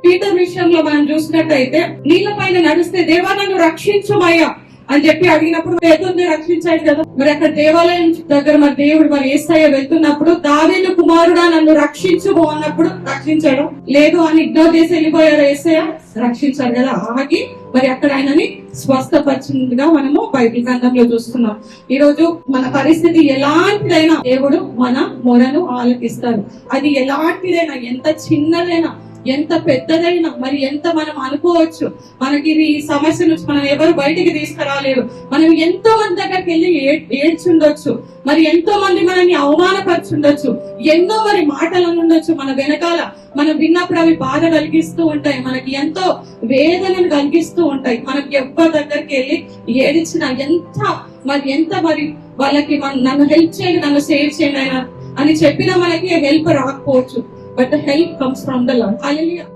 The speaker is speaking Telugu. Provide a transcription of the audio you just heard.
పీటర్ విషయంలో మనం చూసినట్టయితే నీళ్ళ పైన నడిస్తే దేవా నన్ను రక్షించుమయ్యా అని చెప్పి అడిగినప్పుడు పేతురుని రక్షించాడు కదా. మరి అక్కడ దేవాలయం దగ్గర మరి దేవుడు మరి యేసయ్య వెళ్తున్నప్పుడు దావీదు కుమారుడా నన్ను రక్షించుము అన్నప్పుడు రక్షించాడు. లేదు అని ఇగ్నోర్ చేసి వెళ్ళిపోయారు. యేసయ్య రక్షించాడు కదా. ఆగి మరి అక్కడ ఆయనని స్వస్థపరిచినట్టుగా మనము బైబిల్ గ్రంథంలో చూస్తున్నాం. ఈ రోజు మన పరిస్థితి ఎలాంటిదైనా దేవుడు మన మొరను ఆలకిస్తారు. అది ఎలాంటిదైనా, ఎంత చిన్నదైనా, ఎంత పెద్దదైనా, మరి ఎంత మనం అనుకోవచ్చు మనకి ఈ సమస్య నుంచి మనం ఎవరు బయటికి తీసుకురాలేరు. మనం ఎంతో మంది దగ్గరికి వెళ్ళి ఏడ్చుండొచ్చు, మరి ఎంతో మంది మనల్ని అవమానపరచుండొచ్చు, ఎన్నో మరి మాటలు ఉండొచ్చు మన వెనకాల. మనం విన్నప్పుడు అవి బాధ కలిగిస్తూ ఉంటాయి, మనకి ఎంతో వేదనను కలిగిస్తూ ఉంటాయి. మనకి ఎవరి దగ్గరికి వెళ్ళి ఏడిచిన ఎంత మరి వాళ్ళకి నన్ను హెల్ప్ చేయండి, నన్ను సేవ్ చేయండి అని చెప్పినా మనకి హెల్ప్ రాకపోవచ్చు. But the help comes from the Lord. Hallelujah.